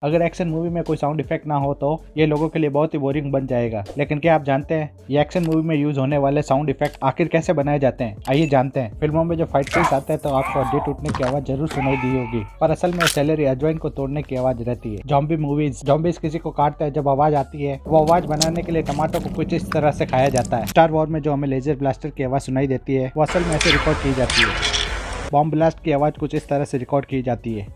अगर action movie में कोई साउंड इफेक्ट ना हो तो ये लोगों के लिए बहुत ही बोरिंग बन जाएगा। लेकिन क्या आप जानते हैं ये एक्शन मूवी में यूज होने वाले साउंड इफेक्ट आखिर कैसे बनाए जाते हैं? आइए जानते हैं। फिल्मों में जो फाइट सीन्स आते हैं तो आपको हड्डी टूटने की आवाज जरूर सुनाई दी होगी, पर असल में सेलेरी अजवाइन को तोड़ने की आवाज रहती है। जॉम्बी मूवीज, जॉम्बीज किसी को काटते हैं, जब आवाज आती है वो आवाज बनाने के लिए टमाटो को कुछ इस तरह से खाया जाता है। स्टार वॉर में जो हमें लेजर ब्लास्टर की आवाज सुनाई देती है वो असल में ऐसे रिकॉर्ड की जाती है। बॉम्ब ब्लास्ट की आवाज कुछ इस तरह से रिकॉर्ड की जाती है।